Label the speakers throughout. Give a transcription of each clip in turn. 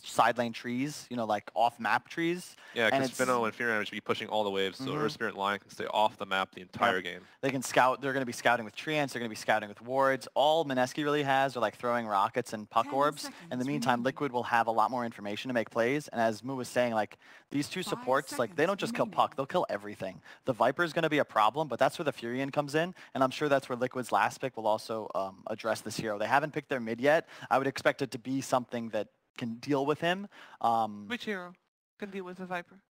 Speaker 1: side lane trees, you know, like off-map trees.
Speaker 2: Yeah, because Spino and Fury should be pushing all the waves, so Earth Spirit Lion can stay off the map the entire game.
Speaker 1: They can scout. They're going to be scouting with treants. They're going to be scouting with wards. All Mineski really has are like throwing rockets and puck orbs. In the meantime, Liquid will have a lot more information to make plays. And as Mu was saying, like these two supports, like they don't just kill puck, they'll kill everything. The Viper is going to be a problem, but that's where the Furion comes in. And I'm sure that's where Liquid's last pick will also address this hero. They haven't picked their mid yet. I would expect it to be something that can deal with him.
Speaker 3: Which hero can deal with the Viper?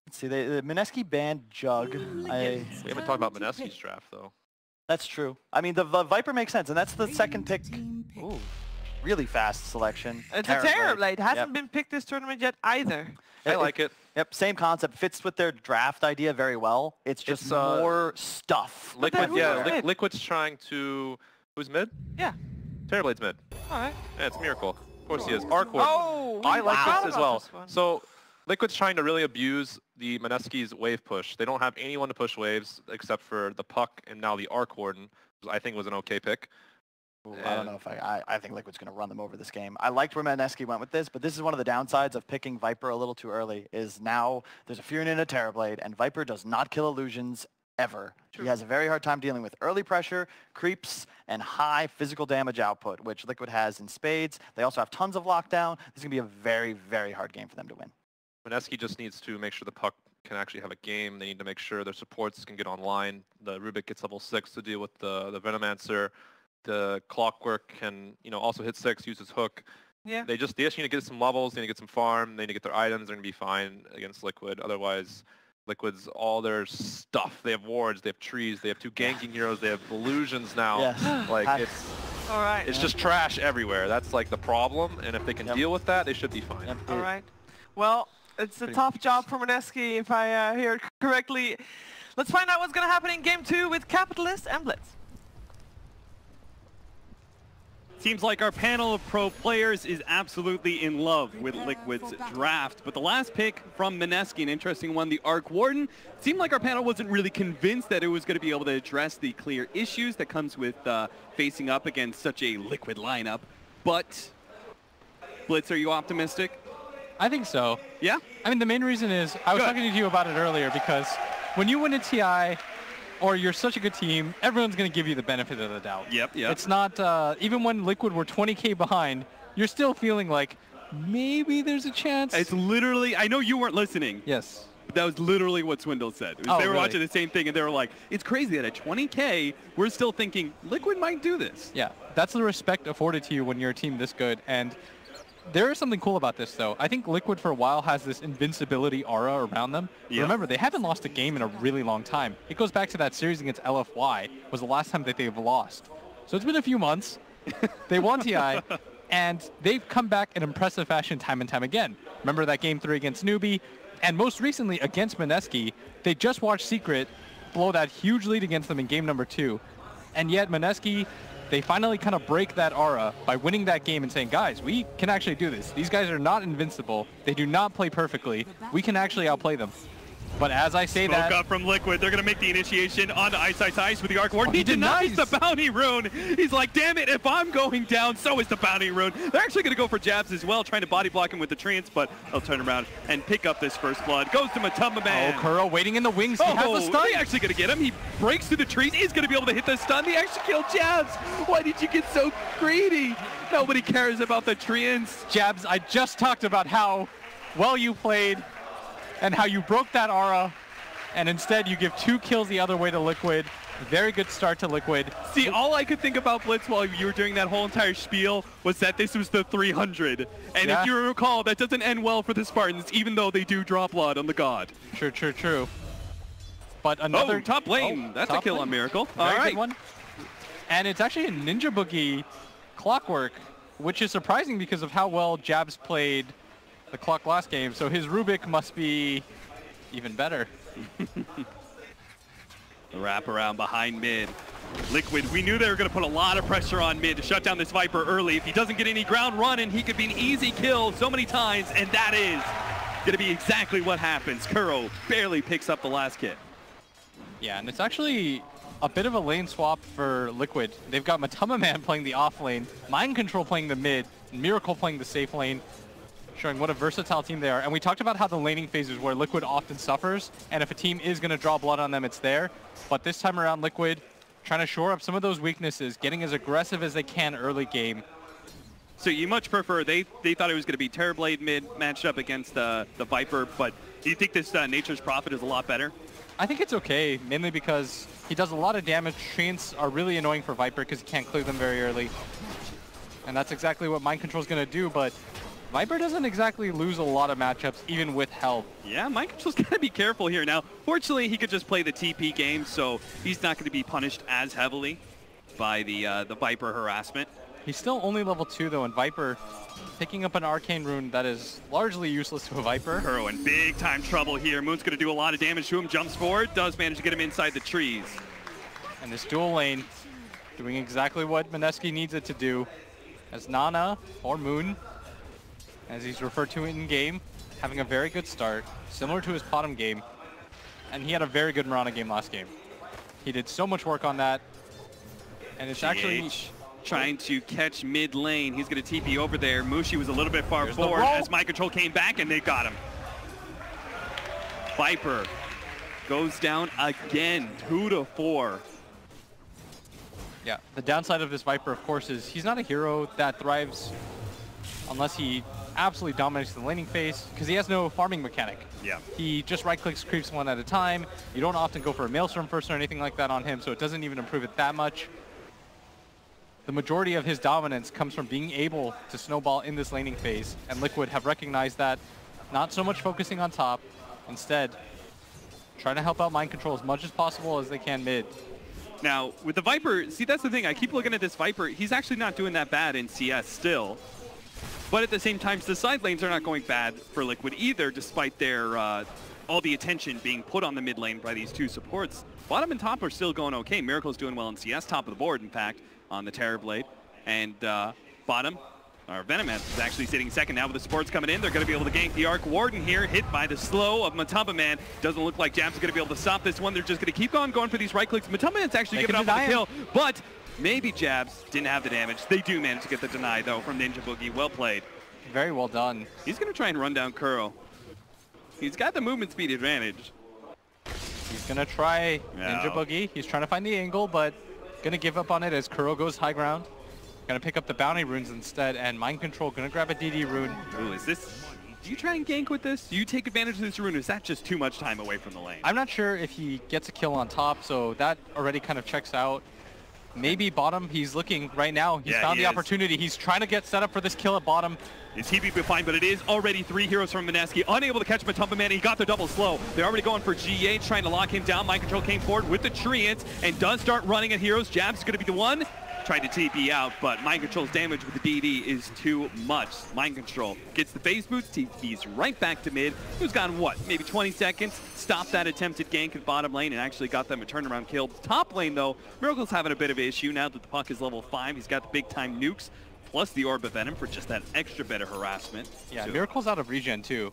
Speaker 1: Let's see, the Mineski banned Jug.
Speaker 2: We haven't talked about Mineski's draft, though.
Speaker 1: That's true. I mean, the Viper makes sense, and that's the second pick. Ooh, really fast selection.
Speaker 3: It's a Terrorblade. Hasn't been picked this tournament yet either.
Speaker 2: I like it.
Speaker 1: Yep, same concept. Fits with their draft idea very well. It's just more stuff.
Speaker 2: Liquid, Liquid's trying to... Who's mid?
Speaker 3: Yeah.
Speaker 2: Terrorblade's mid.
Speaker 3: All right.
Speaker 2: Yeah, it's Miracle. Of course he is. Arc Warden.
Speaker 3: Oh,
Speaker 2: I like this as well. So Liquid's trying to really abuse the Mineski's wave push. They don't have anyone to push waves except for the Puck and now the Arc Warden, which I think was an okay pick.
Speaker 1: Ooh, I don't know if I think Liquid's going to run them over this game. I liked where Mineski went with this, but this is one of the downsides of picking Viper a little too early, is now there's a Furion and a Terrorblade, and Viper does not kill illusions ever. True. He has a very hard time dealing with early pressure, creeps, and high physical damage output, which Liquid has in spades. They also have tons of lockdown. This is going to be a very, very hard game for them to win.
Speaker 2: Mineski just needs to make sure the Puck can actually have a game. They need to make sure their supports can get online. The Rubik gets level 6 to deal with the Venomancer. The Clockwork can, you know, also hit 6, use his hook.
Speaker 3: Yeah.
Speaker 2: They just need to get some levels. They need to get some farm. They need to get their items. They're going to be fine against Liquid. Otherwise, Liquid's all their stuff. They have wards. They have trees. They have 2 ganking heroes. They have illusions now.
Speaker 1: Yes.
Speaker 2: Like
Speaker 3: all right.
Speaker 2: It's just trash everywhere. That's like the problem. And if they can deal with that, they should be fine.
Speaker 1: Yep.
Speaker 3: All right. Well, it's a tough job for Mineski, if I hear it correctly. Let's find out what's going to happen in Game 2 with Capitalist and Blitz.
Speaker 4: Seems like our panel of pro players is absolutely in love with Liquid's draft. But the last pick from Mineski, an interesting one, the Arc Warden, seemed like our panel wasn't really convinced that it was going to be able to address the clear issues that comes with facing up against such a Liquid lineup. But, Blitz, are you optimistic?
Speaker 5: I think so.
Speaker 4: Yeah?
Speaker 5: I mean, the main reason is, I was talking to you about it earlier, because when you win a TI, or you're such a good team, everyone's going to give you the benefit of the doubt.
Speaker 4: Yep.
Speaker 5: It's not, even when Liquid were 20K behind, you're still feeling like, maybe there's a chance.
Speaker 4: It's literally, I know you weren't listening.
Speaker 5: Yes.
Speaker 4: But that was literally what Swindle said. They were watching the same thing, and they were like, it's crazy that at 20K, we're still thinking Liquid might do this.
Speaker 5: Yeah, that's the respect afforded to you when you're a team this good. And there is something cool about this, though. I think Liquid for a while has this invincibility aura around them. Yep. Remember, they haven't lost a game in a really long time. It goes back to that series against LFY, was the last time that they've lost. So it's been a few months. They won TI, and they've come back in impressive fashion time and time again. Remember that Game 3 against Newbie, and most recently against Mineski, they just watched Secret blow that huge lead against them in Game number 2. And yet Mineski, they finally kind of break that aura by winning that game and saying, guys, we can actually do this. These guys are not invincible. They do not play perfectly. We can actually outplay them. But as I say
Speaker 4: Smoke up from Liquid. They're going to make the initiation onto Ice with the Arc Warden.
Speaker 5: Oh,
Speaker 4: he denies the Bounty Rune. He's like, damn it, if I'm going down, so is the Bounty Rune. They're actually going to go for jabs as well, trying to body block him with the Treants, but they'll turn around and pick up this first blood. Goes to Matamba Man.
Speaker 5: Oh, Kuro waiting in the wings. He has the stun.
Speaker 4: They're actually going to get him. He breaks through the trees. He's going to be able to hit the stun. They actually killed jabs. Why did you get so greedy? Nobody cares about the Treants.
Speaker 5: Jabs, I just talked about how well you played and how you broke that aura. And instead, you give 2 kills the other way to Liquid. Very good start to Liquid.
Speaker 4: See, all I could think about Blitz while you were doing that whole entire spiel was that this was the 300. And if you recall, that doesn't end well for the Spartans, even though they do draw blood on the God.
Speaker 5: True. But another...
Speaker 4: top lane. That's a kill on Miracle.
Speaker 5: All right. Good one. And it's actually a Ninja Boogie Clockwork, which is surprising because of how well Jabs played the Clock last game. So his Rubik must be even better.
Speaker 4: The wraparound behind mid. Liquid, we knew they were going to put a lot of pressure on mid to shut down this Viper early. If he doesn't get any ground running, he could be an easy kill so many times, and that is going to be exactly what happens. Kuro barely picks up the last kit.
Speaker 5: Yeah, and it's actually a bit of a lane swap for Liquid. They've got Matamba Man playing the off lane, Mind Control playing the mid, and Miracle playing the safe lane. showing what a versatile team they are. And we talked about how the laning phases where Liquid often suffers, and if a team is going to draw blood on them, it's there. But this time around, Liquid trying to shore up some of those weaknesses, getting as aggressive as they can early game.
Speaker 4: So you much prefer, they thought it was going to be Terrorblade mid matched up against the Viper, but do you think this Nature's Prophet is a lot better?
Speaker 5: I think it's okay, mainly because he does a lot of damage. Treants are really annoying for Viper because he can't clear them very early. And that's exactly what Mind Control is going to do, but Viper doesn't exactly lose a lot of matchups, even with help.
Speaker 4: Yeah, Mind Control's got to be careful here. Now, fortunately, he could just play the TP game, so he's not going to be punished as heavily by the Viper harassment.
Speaker 5: He's still only level 2, though, and Viper picking up an Arcane Rune that is largely useless to a Viper.
Speaker 4: Kuro in big time trouble here. Moon's going to do a lot of damage to him, jumps forward, does manage to get him inside the trees.
Speaker 5: And this dual lane doing exactly what Mineski needs it to do, as Nana, or Moon, as he's referred to in-game, having a very good start, similar to his bottom game, and he had a very good Mirana game last game. He did so much work on that, and it's actually
Speaker 4: trying to catch mid lane. He's going to TP over there. Mushi was a little bit far forward as Mind Control came back, and they got him. Viper goes down again, 2-4.
Speaker 5: Yeah, the downside of this Viper, of course, is he's not a hero that thrives unless he absolutely dominates the laning phase, because he has no farming mechanic.
Speaker 4: Yeah.
Speaker 5: He just right-clicks creeps one at a time. You don't often go for a Maelstrom first or anything like that on him, so it doesn't even improve it that much. The majority of his dominance comes from being able to snowball in this laning phase, and Liquid have recognized that, not so much focusing on top, instead trying to help out Mind Control as much as possible as they can mid.
Speaker 4: Now, with the Viper, see, that's the thing. I keep looking at this Viper. He's actually not doing that bad in CS still. But at the same time, the side lanes are not going bad for Liquid either, despite their all the attention being put on the mid lane by these two supports. Bottom and top are still going okay. Miracle's doing well in CS, top of the board, in fact, on the Terrorblade. And bottom, our Venomance is actually sitting second now with the supports coming in. They're going to be able to gank the Arc Warden here, hit by the slow of Matamba Man. Doesn't look like Jab's going to be able to stop this one. They're just going to keep on going for these right clicks. Matamba Man's actually giving up on the kill, but maybe Jabs didn't have the damage. They do manage to get the deny, though, from Ninja Boogie. Well played.
Speaker 5: Very well done.
Speaker 4: He's going to try and run down Kuro. He's got the movement speed advantage.
Speaker 5: He's going to try Ninja Boogie. He's trying to find the angle, but going to give up on it as Kuro goes high ground. Going to pick up the bounty runes instead, and Mind Control going to grab a DD rune.
Speaker 4: Ooh, is this... Do you try and gank with this? Do you take advantage of this rune? Is that just too much time away from the lane?
Speaker 5: I'm not sure if he gets a kill on top, so that already kind of checks out. Maybe bottom, he's looking right now. He's found the opportunity. He's trying to get set up for this kill at bottom.
Speaker 4: His TP will be fine, but it is already 3 heroes from Mineski. Unable to catch Matamba Man. He got the double slow. They're already going for GH, trying to lock him down. Mind Control came forward with the Treants and does start running at heroes. Jab's going to be the one. Tried to TP out, but Mind Control's damage with the DD is too much. Mind Control gets the phase boost, TP's right back to mid. He was gone, what, maybe 20 seconds? Stopped that attempted gank at bottom lane and actually got them a turnaround kill. Top lane, though, Miracle's having a bit of an issue now that the puck is level 5. He's got the big-time nukes, plus the Orb of Venom for just that extra bit of harassment.
Speaker 5: Yeah, Miracle's out of regen, too.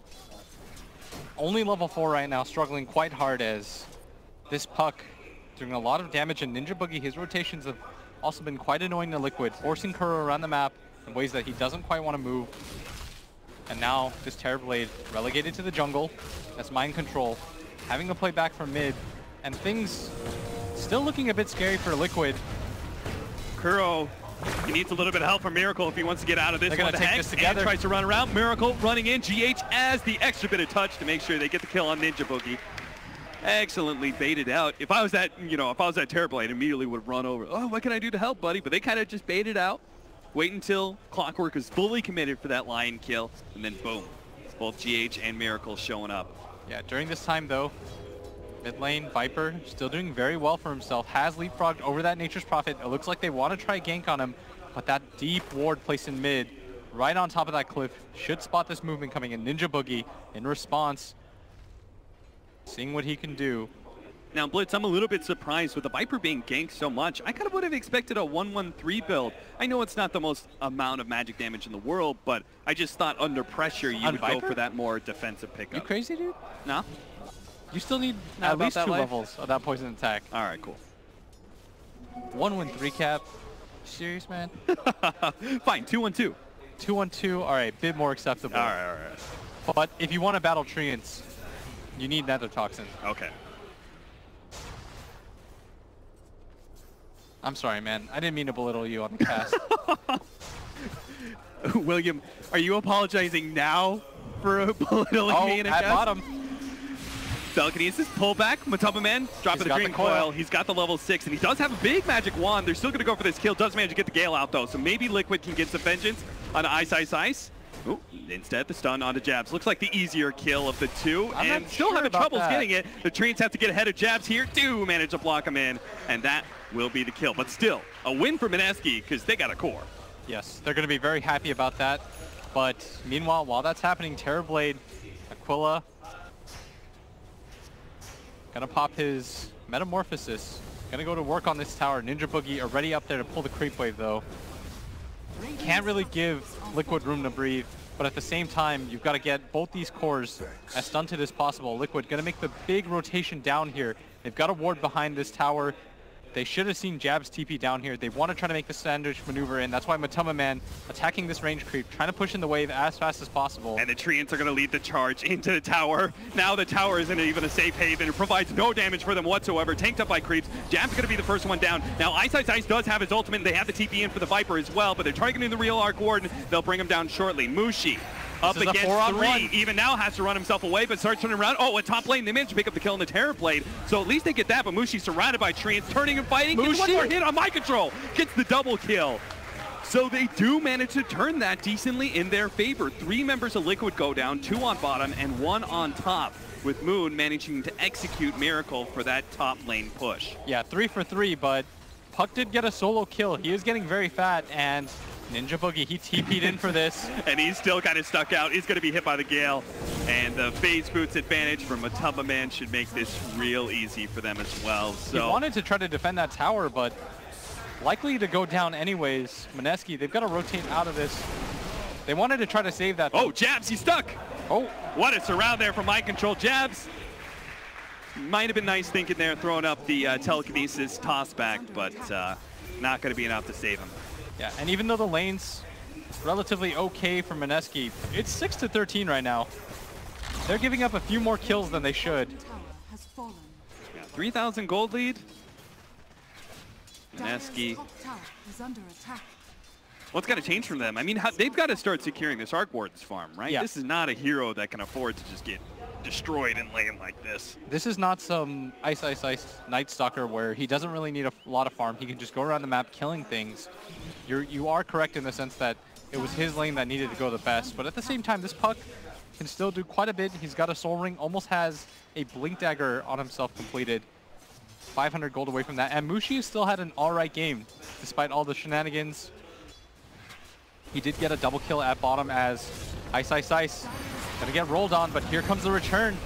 Speaker 5: Only level 4 right now, struggling quite hard as this puck doing a lot of damage, and Ninja Boogie, his rotations have also been quite annoying to Liquid, forcing Kuro around the map in ways that he doesn't quite want to move. And now this Terrorblade relegated to the jungle. That's Mind Control, having to play back from mid, and things still looking a bit scary for Liquid.
Speaker 4: Kuro, he needs a little bit of help from Miracle if he wants to get out of this.
Speaker 5: They're going to take this together.
Speaker 4: And tries to run around. Miracle running in. GH as the extra bit of touch to make sure they get the kill on Ninja Boogie. Excellently baited out. If I was that, if I was that Terrorblade, I immediately would run over. Oh, what can I do to help, buddy? But they kind of just baited out. Wait until Clockwork is fully committed for that lion kill, and then boom, both GH and Miracle showing up.
Speaker 5: Yeah, during this time though, mid lane Viper still doing very well for himself. Has leapfrogged over that Nature's Prophet. It looks like they want to try gank on him, but that deep ward placed in mid, right on top of that cliff, should spot this movement coming in. Ninja Boogie in response, seeing what he can do.
Speaker 4: Now, Blitz, I'm a little bit surprised with the Viper being ganked so much. I kind of would have expected a 1-1-3 build. I know it's not the most amount of magic damage in the world, but I just thought under pressure you would go for that more defensive pickup.
Speaker 5: You crazy, dude?
Speaker 4: No?
Speaker 5: You still need at least 2 levels of that poison attack.
Speaker 4: All right, cool.
Speaker 5: 1-1-3 cap. Serious, man?
Speaker 4: Fine, 2-1-2.
Speaker 5: 2-on-2 are a bit more acceptable.
Speaker 4: All right.
Speaker 5: But if you want to battle Treants, you need Nether Toxin.
Speaker 4: Okay.
Speaker 5: I'm sorry, man. I didn't mean to belittle you on the cast.
Speaker 4: William, are you apologizing now for belittling me in a
Speaker 5: at
Speaker 4: cast?
Speaker 5: bottom.
Speaker 4: Telekinesis, pullback, Matuma Man, dropping the Dream Coil. He's got the level 6, and he does have a big magic wand. They're still going to go for this kill. Does manage to get the Gale out, though, so maybe Liquid can get some vengeance on Ice. Ooh, instead, the stun onto Jabs. Looks like the easier kill of the two, and still having troubles getting it. The Treants have to get ahead of Jabs here. Do manage to block him in, and that will be the kill. But still, a win for Mineski, because they got a core.
Speaker 5: Yes, they're going to be very happy about that. But meanwhile, while that's happening, Terrorblade, Aquila, gonna pop his Metamorphosis. Gonna go to work on this tower. Ninja Boogie already up there to pull the creep wave, though. Can't really give Liquid room to breathe, but at the same time, you've got to get both these cores as stunted as possible. Liquid gonna make the big rotation down here. They've got a ward behind this tower. They should have seen Jabs TP down here. They want to try to make the sandwich maneuver in. That's why Matuma Man attacking this range creep, trying to push in the wave as fast as possible.
Speaker 4: And the Treants are going to lead the charge into the tower. Now the tower isn't even a safe haven. It provides no damage for them whatsoever. Tanked up by creeps. Jabs going to be the first one down. Now Ice does have his ultimate. They have the TP in for the Viper as well, but they're targeting the real Arc Warden. They'll bring him down shortly. Mushi up against 3. Even now has to run himself away, but starts turning around. Oh, at top lane, they managed to pick up the kill in the Terrorblade. So at least they get that, but Mushi's surrounded by Treants, turning and fighting. Gets one more hit on Mind Control. Gets the double kill. So they do manage to turn that decently in their favor. 3 members of Liquid go down, 2 on bottom and 1 on top, with Moon managing to execute Miracle for that top lane push.
Speaker 5: Yeah, 3 for 3, but Puck did get a solo kill. He is getting very fat, and Ninja Boogie, he TP'd in for this.
Speaker 4: And he's still kind of stuck out. He's going to be hit by the Gale. And the phase boots advantage from Matuma Man should make this real easy for them as well. So
Speaker 5: he wanted to try to defend that tower, but likely to go down anyways. Mineski, they've got to rotate out of this. They wanted to try to save that.
Speaker 4: Oh, Jabs, he's stuck.
Speaker 5: Oh,
Speaker 4: what a surround there from Mind Control. Jabs might have been nice thinking there, throwing up the telekinesis toss back, but not going to be enough to save him.
Speaker 5: Yeah, and even though the lane's relatively okay for Mineski, it's 6-13 right now. They're giving up a few more kills than they should.
Speaker 4: Yeah, 3,000 gold lead. Mineski. What's got to change from them? I mean, they've got to start securing this Arc Warden's farm, right?
Speaker 5: Yeah.
Speaker 4: This is not a hero that can afford to just get destroyed in lane like this.
Speaker 5: This is not some Ice Night Stalker where he doesn't really need a lot of farm. He can just go around the map killing things. You are correct in the sense that it was his lane that needed to go the best, but at the same time, this Puck can still do quite a bit. He's got a Soul Ring, almost has a Blink Dagger on himself completed. 500 gold away from that, and Mushi still had an alright game, despite all the shenanigans. He did get a double kill at bottom as Ice. Gonna get rolled on, but here comes the return.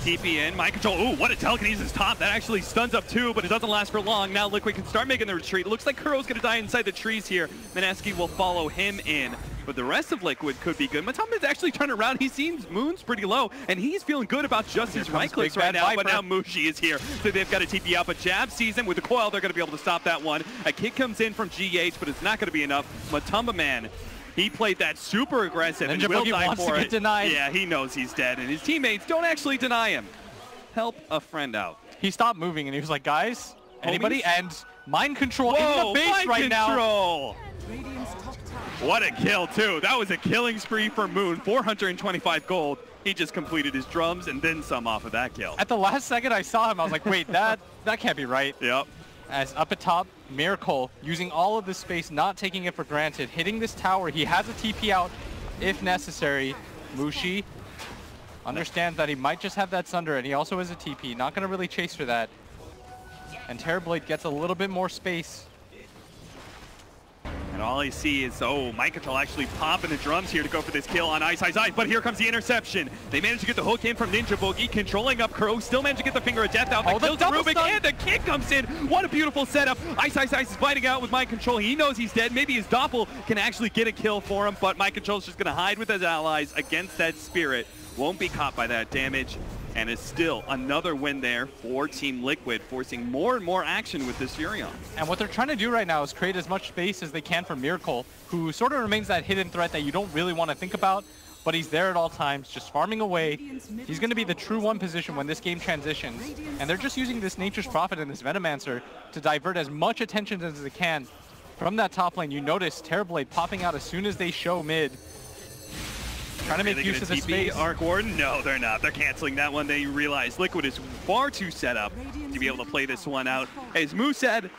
Speaker 4: TP in, Mind Control. Ooh, what a telekinesis top. That actually stuns up 2, but it doesn't last for long. Now Liquid can start making the retreat. It looks like Kuro's gonna die inside the trees here. Mineski will follow him in, but the rest of Liquid could be good. Matama's actually turned around. He seems Moon's pretty low, and he's feeling good about just his right clicks right now, but now Mushi is here. So they've got a TP out, but Jab sees him with the coil. They're gonna be able to stop that one. A kick comes in from GH, but it's not gonna be enough. Matuma Man, he played that super aggressive and will die for it.
Speaker 5: Denied.
Speaker 4: Yeah, he knows he's dead, and his teammates don't actually deny him. Help a friend out.
Speaker 5: He stopped moving, and he was like, guys, anybody? And Mind Control
Speaker 4: Whoa,
Speaker 5: in the base right now.
Speaker 4: What a kill, too. That was a killing spree for Moon. 425 gold. He just completed his drums and then some off of that kill.
Speaker 5: At the last second I saw him, I was like, wait, that can't be right.
Speaker 4: Yep.
Speaker 5: As up at top, Miracle using all of this space, not taking it for granted, hitting this tower. He has a TP out if necessary. Mushi understands that he might just have that Sunder, and he also has a TP. Not going to really chase for that. And Terrorblade gets a little bit more space.
Speaker 4: And all I see is, Mind Control actually popping the drums here to go for this kill on Ice. But here comes the interception. They managed to get the hook in from Ninja Boogie, controlling up Kuro, still managed to get the Finger of Death out. The kills Rubik, and the kick comes in. What a beautiful setup. Ice is fighting out with Mind Control. He knows he's dead. Maybe his Doppel can actually get a kill for him, but Mind Control's just going to hide with his allies against that Spirit. Won't be caught by that damage. And it's still another win there for Team Liquid, forcing more and more action with this Furion.
Speaker 5: And what they're trying to do right now is create as much space as they can for Miracle, who sort of remains that hidden threat that you don't really want to think about, but he's there at all times, just farming away. He's going to be the true one position when this game transitions. And they're just using this Nature's Prophet and this Venomancer to divert as much attention as they can from that top lane. You notice Terrorblade popping out as soon as they show mid. Trying to make use of the space.
Speaker 4: Arc Warden? No, they're not. They're canceling that one. They realize Liquid is far too set up to be able to play this one out. As Moo said,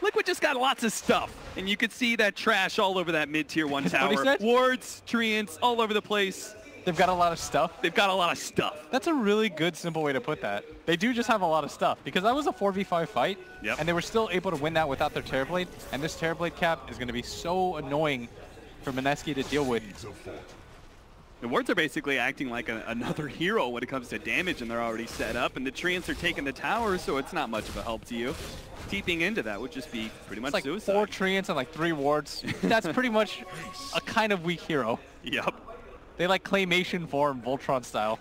Speaker 4: Liquid just got lots of stuff. And you could see that trash all over that mid-tier 1 tower. Wards, treants, all over the place.
Speaker 5: They've got a lot of stuff.
Speaker 4: They've got a lot of stuff.
Speaker 5: That's a really good, simple way to put that. They do just have a lot of stuff, because that was a 4v5 fight, and they were still able to win that without their Terrorblade. And this Terrorblade cap is going to be so annoying for Mineski to deal with.
Speaker 4: The Wards are basically acting like another hero when it comes to damage, and they're already set up. And the treants are taking the tower, so it's not much of a help to you. TPing into that would just be pretty much suicide.
Speaker 5: 4 treants and like 3 wards. That's pretty much a kind of weak hero.
Speaker 4: Yep.
Speaker 5: They like claymation form, Voltron style.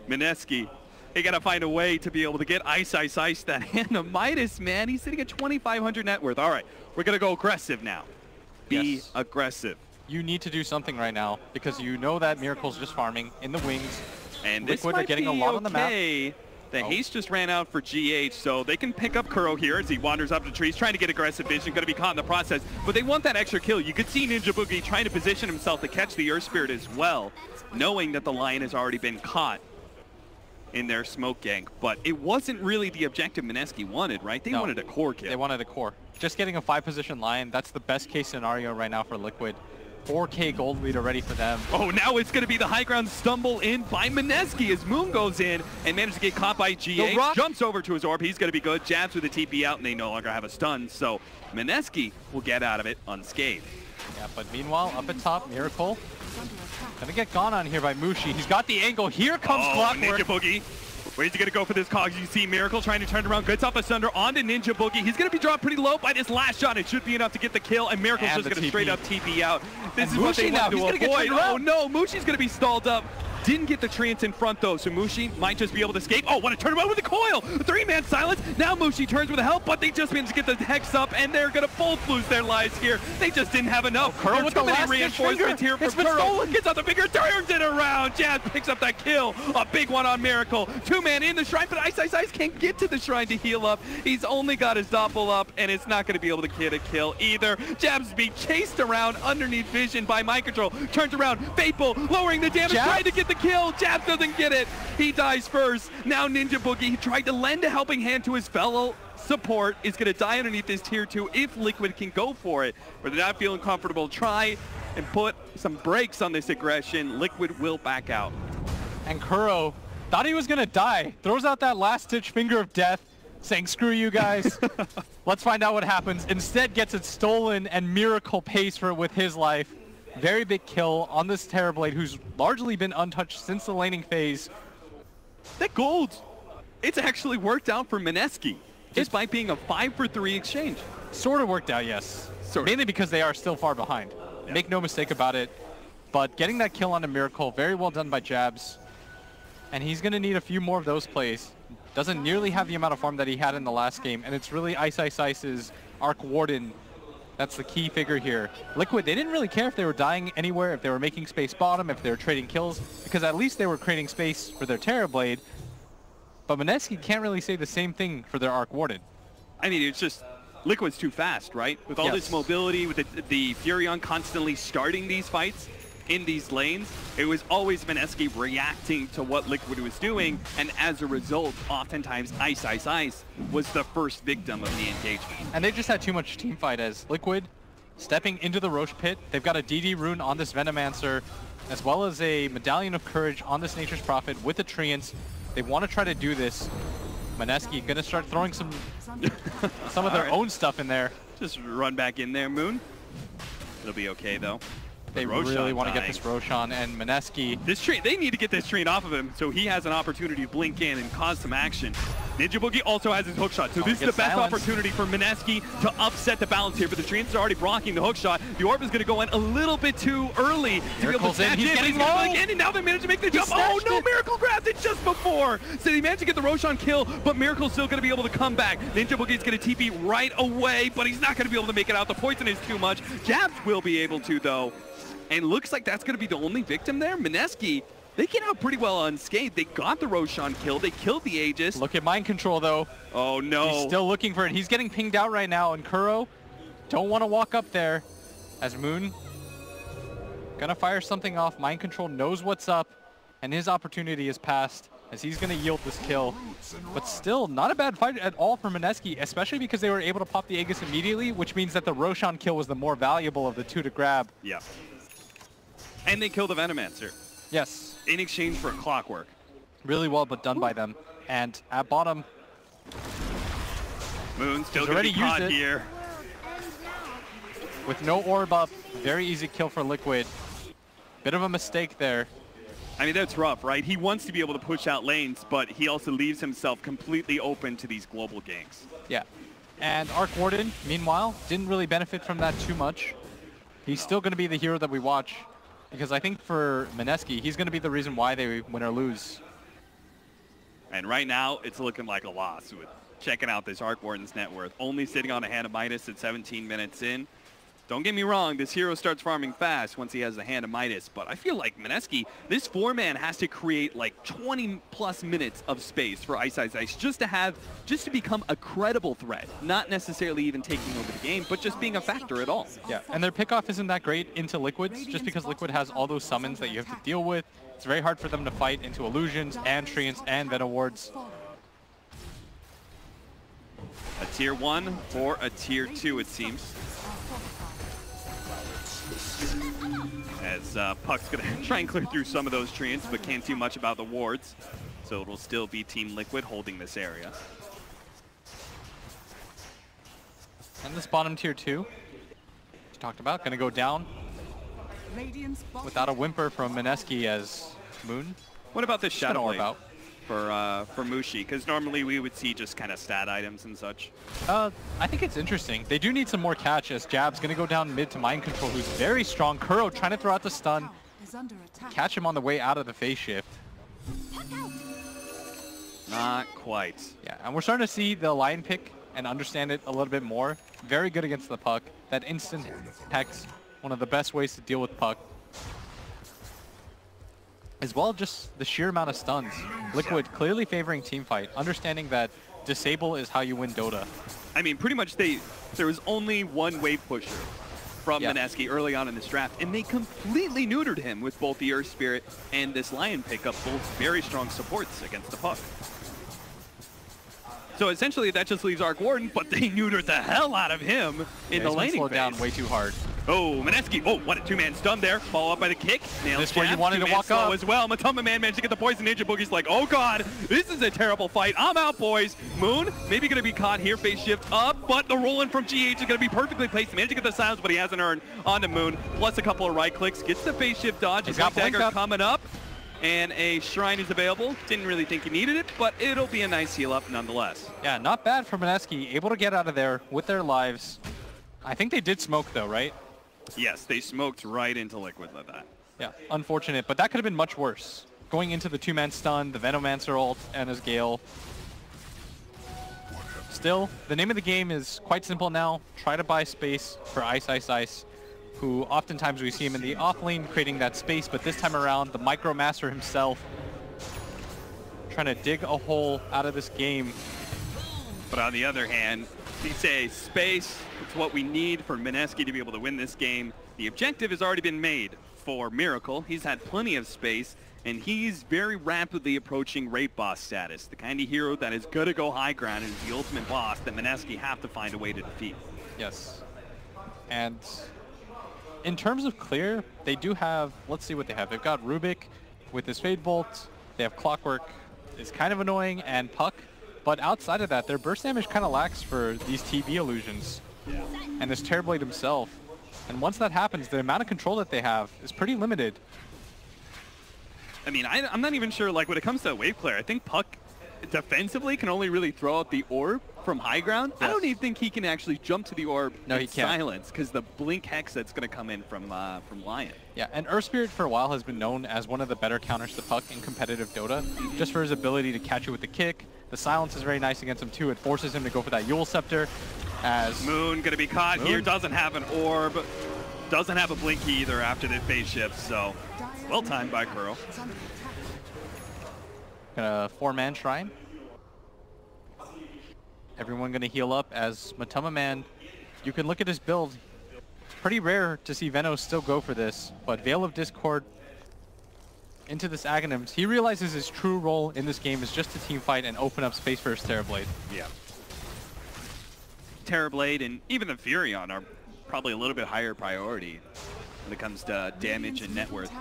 Speaker 4: Mineski, they got to find a way to be able to get Ice that hand of Midas, man. He's sitting at 2,500 net worth. All right, we're going to go aggressive now. Be aggressive.
Speaker 5: You need to do something right now, because you know that Miracle's just farming in the wings.
Speaker 4: And
Speaker 5: Liquid are getting a lot on the map.
Speaker 4: The haste just ran out for GH, so they can pick up Kuro here as he wanders up the trees, trying to get aggressive vision, going to be caught in the process. But they want that extra kill. You could see Ninja Boogie trying to position himself to catch the Earth Spirit as well, knowing that the Lion has already been caught in their smoke gank. But it wasn't really the objective Mineski wanted, right? They wanted a core kill.
Speaker 5: They wanted a core. Just getting a 5-position Lion, that's the best case scenario right now for Liquid. 4K gold lead already for them.
Speaker 4: Oh, now it's going to be the high ground stumble in by Mineski as Moon goes in and manages to get caught by GH. Jumps over to his orb. He's going to be good. Jabs with the TP out, and they no longer have a stun. So Mineski will get out of it unscathed.
Speaker 5: Yeah, but meanwhile, up at top, Miracle gonna get gone on here by Mushi. He's got the angle. Here comes Clockwork.
Speaker 4: Ninja Boogie. Where's he going to go for this Cogs? You see Miracle trying to turn around. Gets off a Sunder onto Ninja Boogie. He's going to be dropped pretty low by this last shot. It should be enough to get the kill, and Miracle's just going to straight up TP out. This is what they want to avoid. Oh no, Mushi's going to be stalled up. Didn't get the treants in front though, so Mushi might just be able to escape. Oh, what a turnaround with the coil! 3-man silence. Now Mushi turns with the help, but they just managed to get the Hex up, and they're gonna both lose their lives here. They just didn't have enough.
Speaker 5: Kuro with the last
Speaker 4: reinforcements here for Kuro. Gets out the finger, turns it around. Jazz picks up that kill. A big one on Miracle. 2-man in the shrine, but Ice can't get to the shrine to heal up. He's only got his doppel up, and it's not gonna be able to get a kill either. Jabs being chased around underneath vision by Mind Control. Turns around, Fateful lowering the damage, trying to get the kill. Jabs doesn't get it. He dies first. Now Ninja Boogie, he tried to lend a helping hand to his fellow support, is going to die underneath this tier 2 if Liquid can go for it. But they're not feeling comfortable. Try and put some brakes on this aggression. Liquid will back out.
Speaker 5: And Kuro thought he was going to die. Throws out that last-ditch finger of death, saying, screw you guys. Let's find out what happens. Instead gets it stolen, and Miracle pays for it with his life. Very big kill on this Terrorblade, who's largely been untouched since the laning phase.
Speaker 4: That gold, it's actually worked out for Mineski, despite being a 5-for-3 exchange.
Speaker 5: Sort of worked out, yes. Mainly because they are still far behind. Yeah. Make no mistake about it. But getting that kill on a Miracle, very well done by Jabs. And he's going to need a few more of those plays. Doesn't nearly have the amount of farm that he had in the last game. And it's really Ice's Arc Warden that's the key figure here. Liquid, they didn't really care if they were dying anywhere, if they were making space bottom, if they were trading kills, because at least they were creating space for their Terrorblade. But Mineski can't really say the same thing for their Arc Warden.
Speaker 4: I mean, it's just Liquid's too fast, right? With all this mobility, with the Furion constantly starting these fights in these lanes, it was always Mineski reacting to what Liquid was doing, and as a result, oftentimes Ice was the first victim of the engagement.
Speaker 5: And they just had too much team fight as Liquid stepping into the Roche pit. They've got a DD rune on this Venomancer, as well as a Medallion of Courage on this Nature's Prophet with the Treants. They want to try to do this. Mineski gonna start throwing some of their own stuff in there.
Speaker 4: Just run back in there, Moon. It'll be okay though.
Speaker 5: They really want to get this Roshan, and Mineski.
Speaker 4: This tree, they need to get this train off of him so he has an opportunity to blink in and cause some action. Ninja Boogie also has his hook shot, so this is the best opportunity for Mineski to upset the balance here, but the Treants are already blocking the hook shot. The orb is going to go in a little bit too early to be able to snatch
Speaker 5: He's getting low.
Speaker 4: Again, and now they managed to make the jump. Oh no, Miracle grabbed it just before. So he managed to get the Roshan kill, but Miracle's still going to be able to come back. Ninja Boogie's going to TP right away, but he's not going to be able to make it out. The poison is too much. Jabs will be able to, though. And looks like that's going to be the only victim there. Mineski, they get out pretty well unscathed. They got the Roshan kill. They killed the Aegis.
Speaker 5: Look at mind control, though.
Speaker 4: Oh, no.
Speaker 5: He's still looking for it. He's getting pinged out right now, and Kuro don't want to walk up there as Moon gonna fire something off. Mind control knows what's up, and his opportunity is passed as he's gonna yield this kill. But still, not a bad fight at all for Mineski, especially because they were able to pop the Aegis immediately, which means that the Roshan kill was the more valuable of the two to grab.
Speaker 4: Yeah. And they killed the Venomancer.
Speaker 5: Yes.
Speaker 4: In exchange for a Clockwork.
Speaker 5: Really well, but done by them. And at bottom,
Speaker 4: Moon still going to be caught here.
Speaker 5: With no orb up, very easy kill for Liquid. Bit of a mistake there.
Speaker 4: I mean, that's rough, right? He wants to be able to push out lanes, but he also leaves himself completely open to these global ganks.
Speaker 5: Yeah. And Arc Warden, meanwhile, didn't really benefit from that too much. He's still going to be the hero that we watch, because I think for Mineski, he's going to be the reason why they win or lose.
Speaker 4: And right now, it's looking like a loss with checking out this Arc Warden's net worth. Only sitting on a Hand of Midas at 17 minutes in. Don't get me wrong, this hero starts farming fast once he has the Hand of Midas, but I feel like Mineski, this 4-man has to create like 20+ minutes of space for Ice just to become a credible threat, not necessarily even taking over the game, but just being a factor at all.
Speaker 5: Yeah, and their pickoff isn't that great into Liquids, just because Liquid has all those summons that you have to deal with. It's very hard for them to fight into Illusions and Treants and Venom Wards.
Speaker 4: A tier 1 for a tier 2, it seems. As Puck's going to try and clear through some of those Treants, but can't do much about the wards. So it'll still be Team Liquid holding this area.
Speaker 5: And this bottom tier 2, we talked about, going to go down without a whimper from Mineski as Moon.
Speaker 4: What about this Shadow Blade for Mushi? Because normally we would see just kind of stat items and such.
Speaker 5: I think it's interesting. They do need some more catch as Jab's going to go down mid to Mind Control, who's very strong. Kuro trying to throw out the stun. Catch him on the way out of the phase shift.
Speaker 4: Not quite.
Speaker 5: Yeah, and we're starting to see the line pick and understand it a little bit more. Very good against the Puck. That instant hex, one of the best ways to deal with Puck. As well, just the sheer amount of stuns. Liquid clearly favoring teamfight, understanding that disable is how you win Dota.
Speaker 4: I mean, pretty much there was only one wave pusher from Mineski early on in this draft, and they completely neutered him with both the Earth Spirit and this Lion pickup, both very strong supports against the Puck. So essentially, that just leaves Arc Warden, but they neutered the hell out of him in the laning phase.
Speaker 5: Down way too hard.
Speaker 4: Oh, Mineski. Oh, what a two-man stun there. Follow up by the kick. Nails
Speaker 5: this where you wanted to walk up
Speaker 4: as well. Matuma Man managed to get the poison. Ninja Boogie's like, oh god, this is a terrible fight. I'm out, boys. Moon maybe going to be caught here. Phase shift up, but the roll-in from GH is going to be perfectly placed. He managed to get the silence, but he hasn't earned onto Moon. Plus a couple of right clicks. Gets the phase shift dodge. He's got dagger coming up. And a Shrine is available. Didn't really think he needed it, but it'll be a nice heal up nonetheless.
Speaker 5: Yeah, not bad for Mineski. Able to get out of there with their lives. I think they did smoke though, right?
Speaker 4: Yes, they smoked right into Liquid like that.
Speaker 5: Yeah, unfortunate, but that could have been much worse. Going into the two-man stun, the Venomancer ult, and his Gale. Still, the name of the game is quite simple now. Try to buy space for Ice, who oftentimes we see him in the off-lane creating that space, but this time around, the Micromaster himself trying to dig a hole out of this game.
Speaker 4: But on the other hand, we say space, it's what we need for Mineski to be able to win this game. The objective has already been made for Miracle. He's had plenty of space, and he's very rapidly approaching raid boss status, the kind of hero that is going to go high ground and is the ultimate boss that Mineski have to find a way to defeat.
Speaker 5: Yes. And in terms of clear, they do have, let's see what they have. They've got Rubik with his Fade Bolt. They have Clockwork, is kind of annoying, and Puck. But outside of that, their burst damage kind of lacks for these TB illusions. Yeah. And this Terrorblade himself. And once that happens, the amount of control that they have is pretty limited.
Speaker 4: I mean, I'm not even sure, like, when it comes to wave clear, I think Puck defensively can only really throw out the orb from high ground.
Speaker 5: Yes.
Speaker 4: I don't even think he can actually jump to the orb
Speaker 5: No, he
Speaker 4: in
Speaker 5: can't.
Speaker 4: silence because the blink hex that's going to come in from Lion.
Speaker 5: Yeah, and Earth Spirit for a while has been known as one of the better counters to puck in competitive Dota, just for his ability to catch you with the kick. The silence is very nice against him too. It forces him to go for that Yule Scepter. As
Speaker 4: Moon going to be caught here, doesn't have an orb, doesn't have a blink either after the phase shift, so well timed by Kuro.
Speaker 5: Gonna 4-man shrine. Everyone gonna heal up as Matama Man. You can look at his build. Pretty rare to see Venos still go for this, but Veil of Discord into this Aghanims. He realizes his true role in this game is just to team fight and open up space for his Terrorblade.
Speaker 4: Yeah. Terrorblade and even the Furion are probably a little bit higher priority when it comes to damage and net worth.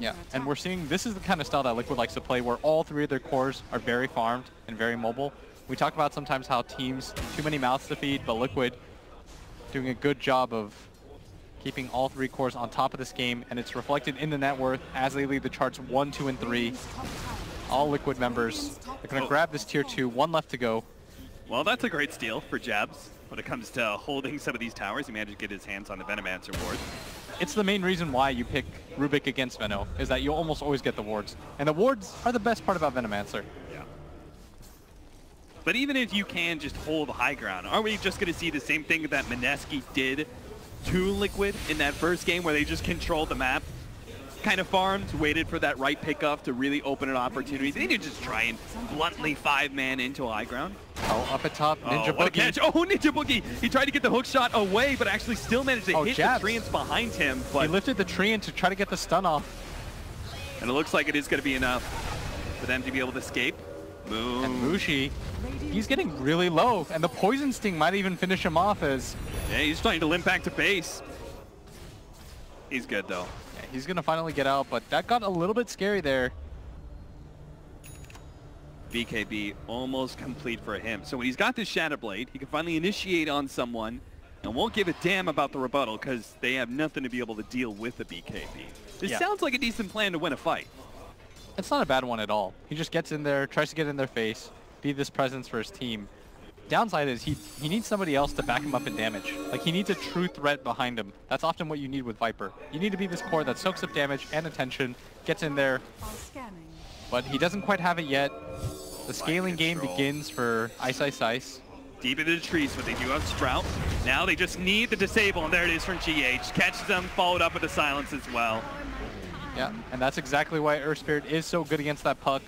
Speaker 5: Yeah, and we're seeing this is the kind of style that Liquid likes to play, where all three of their cores are very farmed and very mobile. We talk about sometimes how teams, too many mouths to feed, but Liquid doing a good job of keeping all three cores on top of this game, and it's reflected in the net worth as they lead the charts 1, 2, and 3. All Liquid members are going to grab this tier 2, 1 left to go.
Speaker 4: Well, that's a great steal for Jabs when it comes to holding some of these towers. He managed to get his hands on the Venomancer ward.
Speaker 5: It's the main reason why you pick Rubik against Veno, is that you almost always get the wards. And the wards are the best part about Venomancer.
Speaker 4: Yeah. But even if you can just hold high ground, aren't we just going to see the same thing that Mineski did to Liquid in that first game where they just controlled the map? Kind of farmed, waited for that right pickup to really open an opportunity. They didn't just try and bluntly 5-man into high ground.
Speaker 5: Oh, up at top, Ninja
Speaker 4: What a
Speaker 5: Boogie.
Speaker 4: catch. Oh, Ninja Boogie. He tried to get the hook shot away, but actually still managed to hit
Speaker 5: Jabs.
Speaker 4: the treants behind him. But
Speaker 5: He lifted the tree in to try to get the stun off.
Speaker 4: and it looks like it is going to be enough for them to be able to escape. Moon.
Speaker 5: And Mushi, he's getting really low, and the Poison Sting might even finish him off as...
Speaker 4: Yeah, he's trying to limp back to base. He's good, though.
Speaker 5: Yeah, he's going to finally get out, but that got a little bit scary there.
Speaker 4: BKB almost complete for him. So when he's got this Shadow Blade, he can finally initiate on someone and won't give a damn about the rebuttal because they have nothing to be able to deal with the BKB. This sounds like a decent plan to win a fight.
Speaker 5: It's not a bad one at all. He just gets in there, tries to get in their face, be this presence for his team. Downside is he needs somebody else to back him up in damage. Like, he needs a true threat behind him. That's often what you need with Viper. You need to be this core that soaks up damage and attention, gets in there, but he doesn't quite have it yet. The scaling game begins for Ice.
Speaker 4: Deep into the trees, but they do have Sprout. Now they just need the disable, and there it is from GH. Catches them, followed up with the silence as well.
Speaker 5: Yeah, and that's exactly why Earth Spirit is so good against that puck.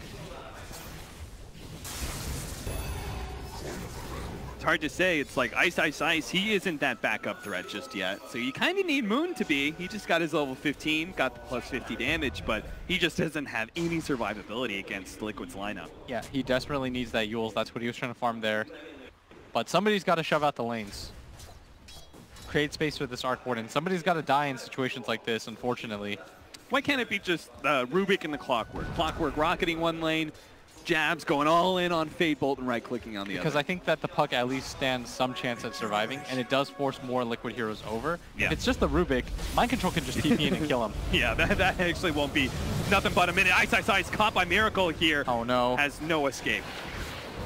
Speaker 4: It's hard to say. It's like Ice. He isn't that backup threat just yet. So you kind of need Moon to be. He just got his level 15, got the plus 50 damage, but he just doesn't have any survivability against Liquid's lineup.
Speaker 5: Yeah, he desperately needs that Yules. That's what he was trying to farm there. But somebody's got to shove out the lanes. Create space for this Arc Warden. Somebody's got to die in situations like this, unfortunately.
Speaker 4: Why can't it be just Rubik and the Clockwork? Clockwork rocketing one lane, Jabs going all in on Fade Bolt and right-clicking on the other.
Speaker 5: Because I think that the puck at least stands some chance at surviving, and it does force more Liquid heroes over.
Speaker 4: Yeah.
Speaker 5: If it's just the Rubik, Mind Control can just TP in and kill him.
Speaker 4: Yeah, that actually won't be nothing but a minute. Ice caught by Miracle here.
Speaker 5: Oh no.
Speaker 4: Has no escape.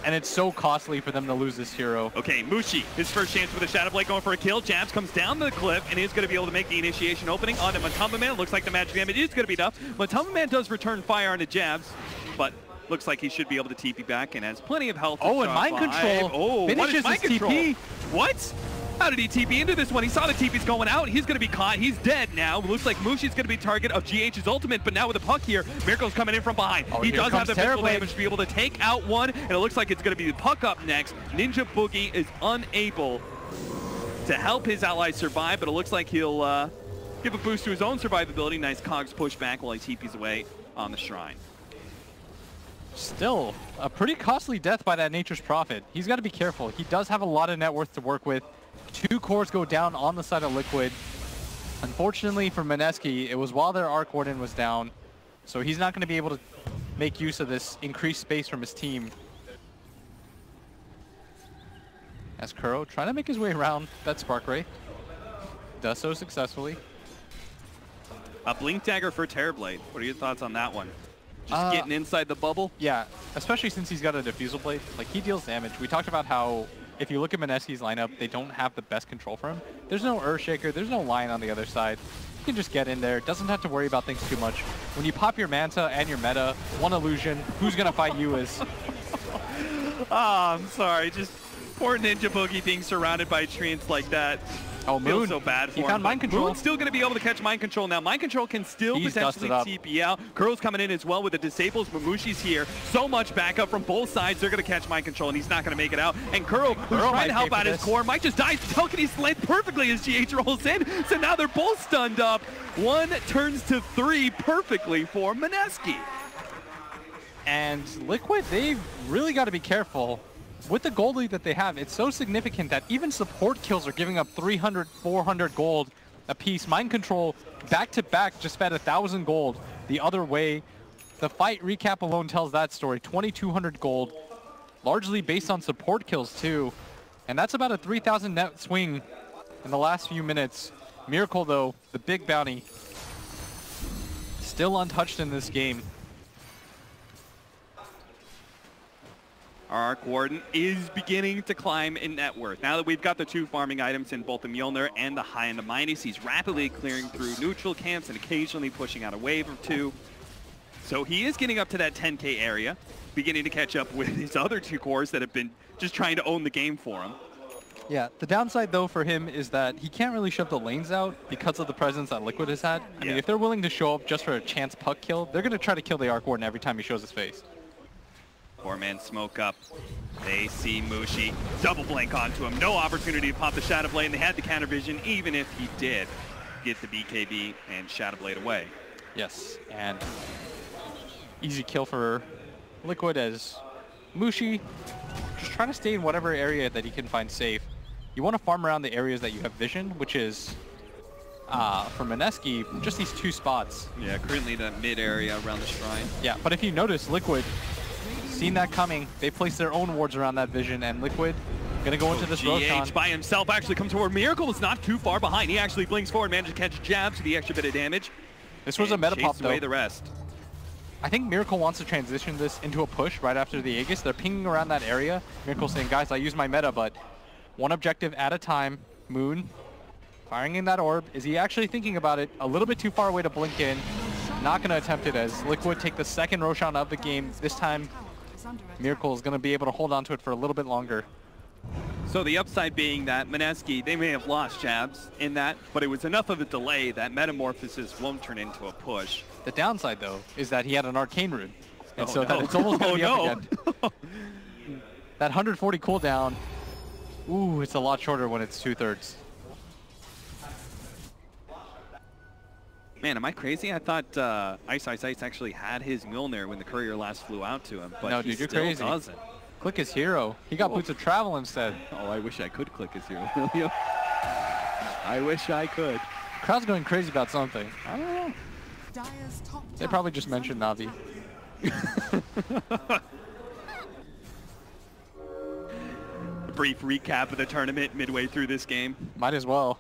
Speaker 5: And it's so costly for them to lose this hero.
Speaker 4: Okay, Mushi, his first chance with a Shadow Blade going for a kill. Jabs comes down the cliff and is going to be able to make the initiation opening onto Matama Man. Looks like the magic damage is going to be enough. Matama Man does return fire onto Jabs, but looks like he should be able to TP back and has plenty of health.
Speaker 5: Oh, and Mind Control finishes his TP.
Speaker 4: What? How did he TP into this one? He saw the TP's going out. He's going to be caught. He's dead now. Looks like Mushi's going to be target of GH's ultimate, but now with the puck here, Miracle's coming in from behind.
Speaker 5: Oh,
Speaker 4: he does have the physical
Speaker 5: Terrorblade.
Speaker 4: damage to be able to take out one, and it looks like it's going to be the puck up next. Ninja Boogie is unable to help his allies survive, but it looks like he'll give a boost to his own survivability. Nice cogs push back while he TP's away on the shrine.
Speaker 5: Still, a pretty costly death by that Nature's Prophet. He's got to be careful. He does have a lot of net worth to work with. 2 cores go down on the side of Liquid. Unfortunately for Mineski, it was while their Arc Warden was down, so he's not going to be able to make use of this increased space from his team. As Kuro trying to make his way around that Spark Ray. Does so successfully.
Speaker 4: A Blink Dagger for Terrorblade. What are your thoughts on that one? Just getting inside the bubble?
Speaker 5: Yeah, especially since he's got a diffusal blade. Like, he deals damage. We talked about how, if you look at Mineski's lineup, they don't have the best control for him. There's no Earthshaker, there's no Lion on the other side. You can just get in there, doesn't have to worry about things too much. When you pop your Manta and your meta, one illusion, who's gonna fight you is...
Speaker 4: I'm sorry, just poor Ninja Boogie being surrounded by treants like that.
Speaker 5: Oh, Moon.
Speaker 4: Feels so bad for
Speaker 5: he
Speaker 4: him.
Speaker 5: found Mind Control.
Speaker 4: Moon's still going to be able to catch Mind Control now. Mind Control can still
Speaker 5: He's
Speaker 4: potentially TP out. Kuro's coming in as well with the disables. Mamushi's here. So much backup from both sides. They're going to catch Mind Control, and he's not going to make it out. And Kuro, who's trying to help out his core, might just die. Telekinesis length perfectly as GH rolls in. So now they're both stunned up. 1 turns to 3 perfectly for Mineski.
Speaker 5: And Liquid, they've really got to be careful. With the gold lead that they have, it's so significant that even support kills are giving up 300, 400 gold a piece. Mind Control back-to-back just fed 1,000 gold the other way. The fight recap alone tells that story. 2,200 gold, largely based on support kills too. And that's about a 3,000 net swing in the last few minutes. Miracle though, the big bounty, still untouched in this game.
Speaker 4: Our Arc Warden is beginning to climb in net worth. Now that we've got the 2 farming items in both the Mjolnir and the high-end Mineski, he's rapidly clearing through neutral camps and occasionally pushing out a wave or 2. So he is getting up to that 10k area, beginning to catch up with his other 2 cores that have been just trying to own the game for him.
Speaker 5: Yeah, the downside though for him is that he can't really shove the lanes out because of the presence that Liquid has had. I mean, if they're willing to show up just for a chance puck kill, they're going to try to kill the Arc Warden every time he shows his face.
Speaker 4: 4-man smoke up. They see Mushi. Double blank onto him. No opportunity to pop the Shadow Blade. They had the counter vision, even if he did get the BKB and Shadow Blade away.
Speaker 5: Yes, and easy kill for Liquid as Mushi just trying to stay in whatever area that he can find safe. You want to farm around the areas that you have vision, which is, for Mineski, just these 2 spots.
Speaker 4: Yeah, currently the mid area around the shrine.
Speaker 5: Yeah, but if you notice, Liquid, seen that coming. They placed their own wards around that vision, and Liquid gonna go into this Roshan.
Speaker 4: GH by himself actually comes toward Miracle. Is not too far behind. He actually blinks forward, manages to catch jabs for the extra bit of damage.
Speaker 5: This was a meta pop though.
Speaker 4: Away the rest.
Speaker 5: I think Miracle wants to transition this into a push right after the Aegis. They're pinging around that area. Miracle saying, guys, I use my meta, but one objective at a time. Moon firing in that orb. Is he actually thinking about it? A little bit too far away to blink in. Not gonna attempt it as Liquid take the second Roshan of the game. This time, Miracle is going to be able to hold on to it for a little bit longer.
Speaker 4: So the upside being that Mineski, they may have lost jabs in that, but it was enough of a delay that Metamorphosis won't turn into a push.
Speaker 5: The downside, though, is that he had an Arcane Rune. And that it's almost going to be up again. That 140 cooldown, ooh, it's a lot shorter when it's 2/3.
Speaker 3: Man, am I crazy? I thought Ice actually had his Mjolnir when the courier last flew out to him, but
Speaker 5: no,
Speaker 3: he
Speaker 5: dude, you're
Speaker 3: still
Speaker 5: crazy.
Speaker 3: doesn't.
Speaker 5: Click his hero. He got Boots of Travel instead.
Speaker 3: Oh, I wish I could click his hero, William. I wish I could.
Speaker 5: Crowd's going crazy about something. I don't know. They probably just mentioned Navi.
Speaker 4: A brief recap of the tournament midway through this game.
Speaker 5: Might as well.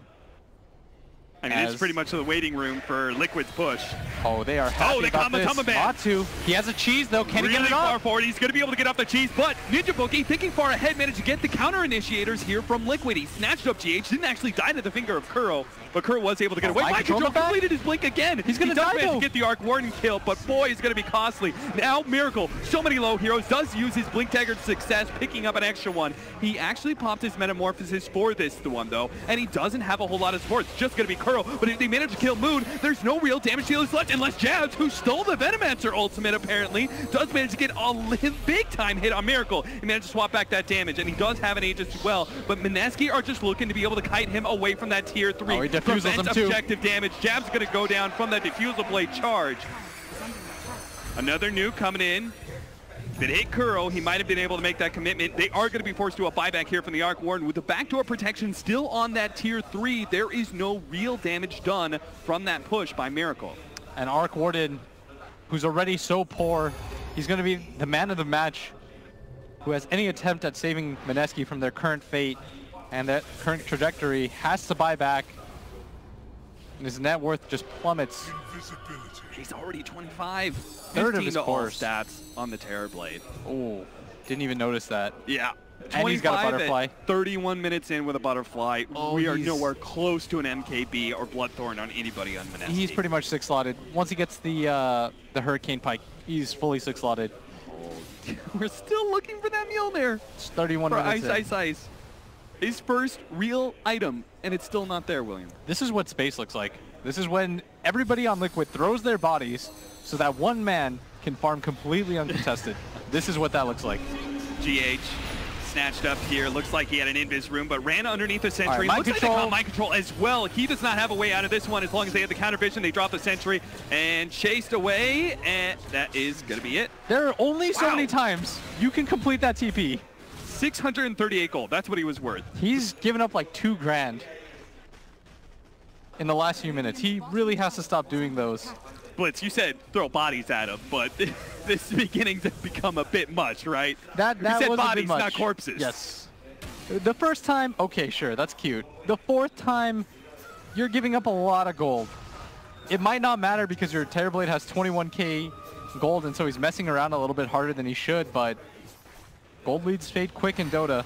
Speaker 4: I mean, it's pretty much the waiting room for Liquid's push.
Speaker 5: Oh, they are happy about this. Matu, he has a cheese though. Can he get it off?
Speaker 4: Far forward. He's going to be able to get off the cheese, but Ninja Boogie, thinking far ahead, managed to get the counter initiators here from Liquid. He snatched up GH, didn't actually die to the finger of Kuro, but Kuro was able to get away. Mind Control completed his blink again.
Speaker 5: He's going to die though.
Speaker 4: To get the Arc Warden kill, but boy, it's going to be costly. Now Miracle, so many low heroes, does use his blink dagger to success, picking up an extra one. He actually popped his Metamorphosis for this one though, and he doesn't have a whole lot of support. It's just going to be Kuro, but if they manage to kill Moon, there's no real damage dealers left unless Jabs, who stole the Venomancer ultimate apparently, does manage to get a big time hit on Miracle. He managed to swap back that damage, and he does have an Aegis as well, but Mineski are just looking to be able to kite him away from that tier 3.
Speaker 5: Oh, he diffuses him too.
Speaker 4: Objective damage. Jab's going to go down from that Diffusal Blade charge. Another nuke coming in. If it hit Kuro, he might have been able to make that commitment. They are going to be forced to a buyback here from the Arc Warden. With the backdoor protection still on that tier 3, there is no real damage done from that push by Miracle.
Speaker 5: And Arc Warden, who's already so poor, he's going to be the man of the match, who has any attempt at saving Mineski from their current fate and that current trajectory, has to buy back. And his net worth just plummets.
Speaker 4: He's already 25.
Speaker 5: Third of his
Speaker 4: to all
Speaker 5: course.
Speaker 4: stats on the Terrorblade.
Speaker 5: Oh, didn't even notice that.
Speaker 4: Yeah.
Speaker 5: And he's got a butterfly.
Speaker 4: 31 minutes in with a butterfly.
Speaker 5: Oh,
Speaker 4: we are nowhere close to an MKB or Bloodthorn on anybody on Mineski.
Speaker 5: He's pretty much 6-slotted. Once he gets the Hurricane Pike, he's fully 6-slotted.
Speaker 4: Oh, we're still looking for that Mjolnir.
Speaker 5: It's 31
Speaker 4: for
Speaker 5: minutes
Speaker 4: Ice. His first real item, and it's still not there, William.
Speaker 5: This is what space looks like. This is when everybody on Liquid throws their bodies so that one man can farm completely uncontested. This is what that looks like.
Speaker 4: GH snatched up here. Looks like he had an invis room, but ran underneath the sentry.
Speaker 5: Right,
Speaker 4: Looks like they caught mind control as well. He does not have a way out of this one as long as they have the counter vision. They drop the sentry and chased away, and that is going to be it.
Speaker 5: There are only so many times you can complete that TP.
Speaker 4: 638 gold. That's what he was worth.
Speaker 5: He's given up like 2 grand in the last few minutes. He really has to stop doing those.
Speaker 4: Blitz, you said throw bodies at him, but this is beginning to become a bit much, right?
Speaker 5: That
Speaker 4: you said
Speaker 5: was
Speaker 4: bodies,
Speaker 5: a bit much.
Speaker 4: not corpses.
Speaker 5: Yes. The first time, okay, sure, that's cute. The 4th time, you're giving up a lot of gold. It might not matter because your Terrorblade has 21k gold, and so he's messing around a little bit harder than he should, but gold leads fade quick in Dota.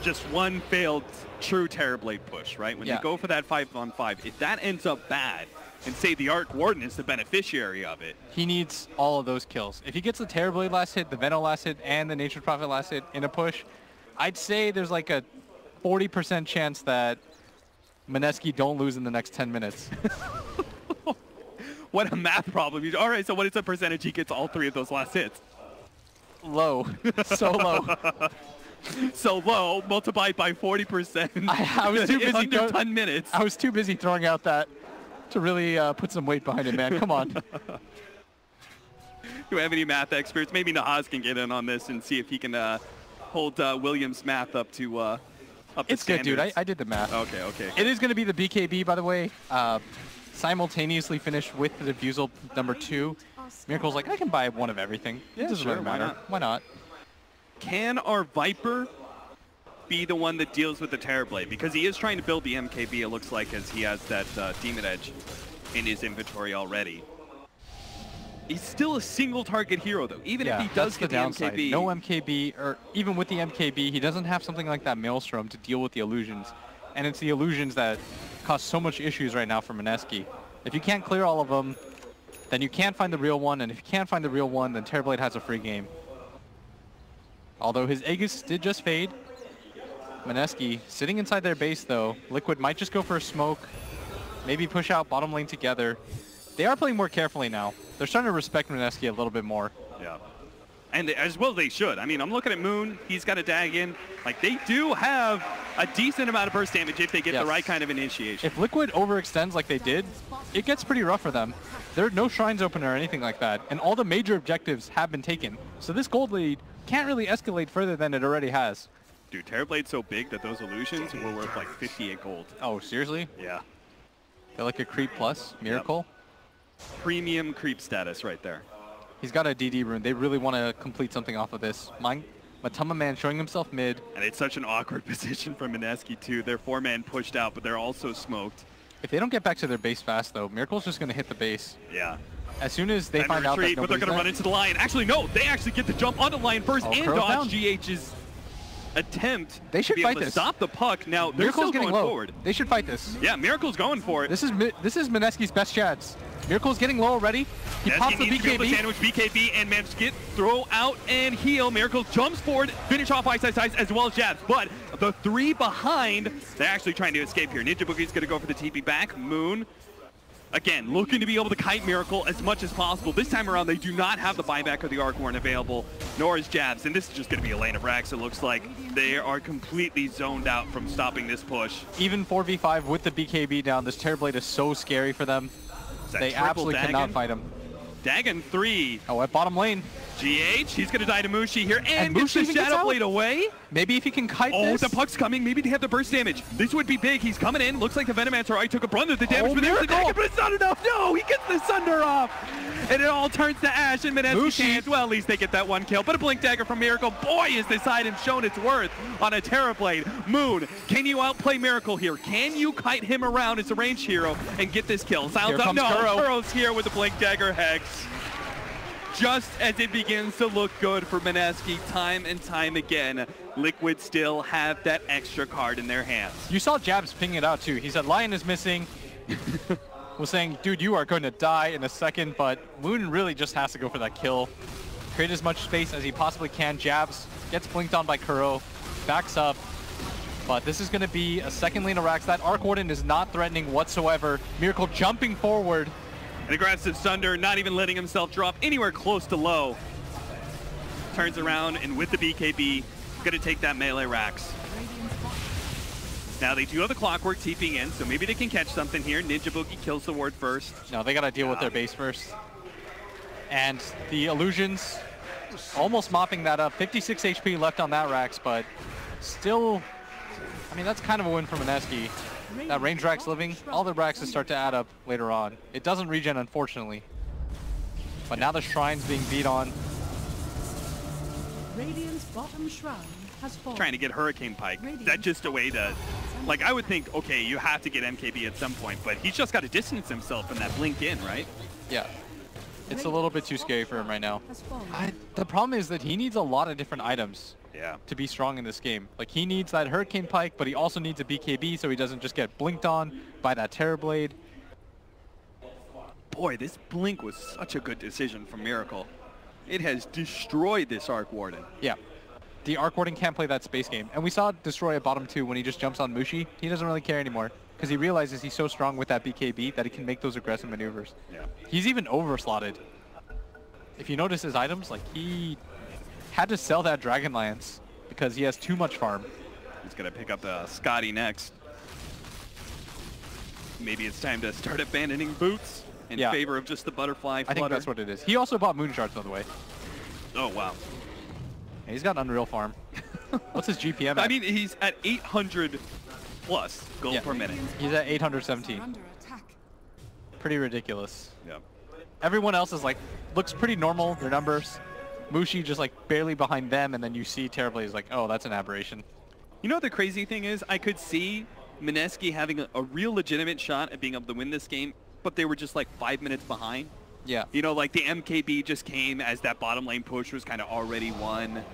Speaker 4: Just one failed true Terrorblade push, right? When you go for that 5-on-5, if that ends up bad, and say the Arc Warden is the beneficiary of it,
Speaker 5: he needs all of those kills. If he gets the Terrorblade last hit, the Venom last hit, and the Nature's Prophet last hit in a push, I'd say there's like a 40% chance that Mineski don't lose in the next 10 minutes.
Speaker 4: What a math problem. All right, so what is the percentage he gets all 3 of those last hits?
Speaker 5: Low. So low.
Speaker 4: So low, multiplied by 40%.
Speaker 5: I was too busy
Speaker 4: under 10 minutes.
Speaker 5: I was too busy throwing out that to really put some weight behind it, man. Come on.
Speaker 4: Do we have any math experts? Maybe Nahaz can get in on this and see if he can hold Williams' math up to up
Speaker 5: It's good, dude. I did the math.
Speaker 4: Okay.
Speaker 5: It is going to be the BKB, by the way. Simultaneously finished with the Diffusal number 2. Miracle's like, I can buy one of everything.
Speaker 4: Yeah,
Speaker 5: it doesn't
Speaker 4: sure,
Speaker 5: really matter. Why not?
Speaker 4: Can our Viper be the one that deals with the Terrorblade? Because he is trying to build the MKB, it looks like, as he has that Demon Edge in his inventory already. He's still a single target hero, though, even if he does get the MKB.
Speaker 5: No MKB, or even with the MKB, he doesn't have something like that Maelstrom to deal with the illusions. And it's the illusions that cause so much issues right now for Mineski. If you can't clear all of them, then you can't find the real one, and if you can't find the real one, then Terrorblade has a free game. Although his Aegis did just fade. Mineski sitting inside their base, though. Liquid might just go for a smoke, maybe push out bottom lane together. They are playing more carefully now. They're starting to respect Mineski a little bit more.
Speaker 4: Yeah. And as well they should. I mean, I'm looking at Moon. He's got a dag in. Like, they do have a decent amount of burst damage if they get the right kind of initiation.
Speaker 5: If Liquid overextends like they did, it gets pretty rough for them. There are no shrines open or anything like that, and all the major objectives have been taken. So this gold lead can't really escalate further than it already has.
Speaker 4: Dude, Terrorblade's so big that those illusions were worth like 58 gold.
Speaker 5: Oh, seriously?
Speaker 4: Yeah.
Speaker 5: They're like a creep plus Miracle.
Speaker 4: Yep. Premium creep status right there.
Speaker 5: He's got a DD rune. They really want to complete something off of this. Matama Man showing himself mid.
Speaker 4: And it's such an awkward position for Mineski too. Their 4-man pushed out, but they're also smoked.
Speaker 5: If they don't get back to their base fast, though, Miracle's just going to hit the base.
Speaker 4: Yeah.
Speaker 5: As soon as they find out that
Speaker 4: but they're going to run into the Lion. Actually, no. They actually get the jump onto the Lion first and dodge GH's attempt
Speaker 5: to be able
Speaker 4: to stop the puck. Now, they're still going forward.
Speaker 5: They should fight this.
Speaker 4: Yeah, Miracle's going for it.
Speaker 5: This is Mineski's best chance. Miracle's getting low already. He pops the BKB.
Speaker 4: Sandwich BKB and managed to get throw out and heal. Miracle jumps forward, finish off Ice as well as Jabs. But the 3 behind, they're actually trying to escape here. Ninja Boogie's going to go for the TP back. Moon, again, looking to be able to kite Miracle as much as possible. This time around, they do not have the buyback or the Arc Warren available, nor is Jabs. And this is just going to be a lane of racks, it looks like. They are completely zoned out from stopping this push.
Speaker 5: Even 4v5 with the BKB down, this Terrorblade is so scary for them. They absolutely cannot fight him.
Speaker 4: Dagon 3.
Speaker 5: Oh, at bottom lane.
Speaker 4: GH, he's going to die to Mushi here, and gets
Speaker 5: Mushi
Speaker 4: the
Speaker 5: even gets
Speaker 4: Shadow
Speaker 5: out?
Speaker 4: Blade away.
Speaker 5: Maybe if he can kite this.
Speaker 4: Oh, the puck's coming. Maybe they have the burst damage. This would be big. He's coming in. Looks like the Venomancer already took a brunt of the damage, but there's the dagger, but it's not enough. No, he gets the Sunder off. And it all turns to ash in Mineski's hands. Well, at least they get that one kill. But a Blink Dagger from Miracle. Boy, is this item shown its worth on a Terrorblade. Moon, can you outplay Miracle here? Can you kite him around as a ranged hero and get this kill? Sounds up. No, Kuro's here with the Blink Dagger Hex. Just as it begins to look good for Mineski time and time again, Liquid still have that extra card in their hands.
Speaker 5: You saw Jabs ping it out too. He said Lion is missing. Was saying, dude, you are going to die in a second, but Moon really just has to go for that kill. Create as much space as he possibly can. Jabs gets blinked on by Kuro, backs up, but this is going to be a second lane of Rax. That Arc Warden is not threatening whatsoever. Miracle jumping forward.
Speaker 4: An aggressive Sunder, not even letting himself drop anywhere close to low. Turns around, and with the BKB, gonna take that melee Rax. Now they do have the Clockwork TPing in, so maybe they can catch something here. Ninja Boogie kills the ward first.
Speaker 5: No, they gotta deal with their base first. And the Illusions almost mopping that up. 56 HP left on that Rax, but still, I mean, that's kind of a win for Mineski. That range Rax living, all the Raxes start to add up later on. It doesn't regen, unfortunately. But now the Shrine's being beat on.
Speaker 6: Radiant's bottom shrine has fallen.
Speaker 4: Trying to get Hurricane Pike. That's just a way to, like, I would think, okay, you have to get MKB at some point, but he's just got to distance himself from that blink in, right?
Speaker 5: Yeah. It's a little bit too scary for him right now. The problem is that he needs a lot of different items.
Speaker 4: Yeah.
Speaker 5: To be strong in this game. Like, he needs that Hurricane Pike, but he also needs a BKB so he doesn't just get blinked on by that Terrorblade.
Speaker 4: Boy, this blink was such a good decision from Miracle. It has destroyed this Arc Warden.
Speaker 5: Yeah. The Arc Warden can't play that space game. And we saw it destroy at bottom 2 when he just jumps on Mushi. He doesn't really care anymore because he realizes he's so strong with that BKB that he can make those aggressive maneuvers.
Speaker 4: Yeah.
Speaker 5: He's even overslotted. If you notice his items, like, he had to sell that Dragon Lance because he has too much farm.
Speaker 4: He's going to pick up the Scotty next. Maybe it's time to start abandoning boots in favor of just the butterfly flutter.
Speaker 5: I think that's what it is. He also bought Moon Shards, by the way.
Speaker 4: Oh, wow.
Speaker 5: Yeah, he's got Unreal farm. What's his GPM at?
Speaker 4: I mean, he's at 800 plus gold per minute.
Speaker 5: He's at 817.
Speaker 6: Under attack.
Speaker 5: Pretty ridiculous.
Speaker 4: Yeah.
Speaker 5: Everyone else is like, looks pretty normal, their numbers. Mushi just like barely behind them, and then you see Terrorblade is like, oh, that's an aberration.
Speaker 4: You know what the crazy thing is? I could see Mineski having a real legitimate shot at being able to win this game, but they were just like 5 minutes behind.
Speaker 5: Yeah.
Speaker 4: You know, like the MKB just came as that bottom lane push was kind of already won.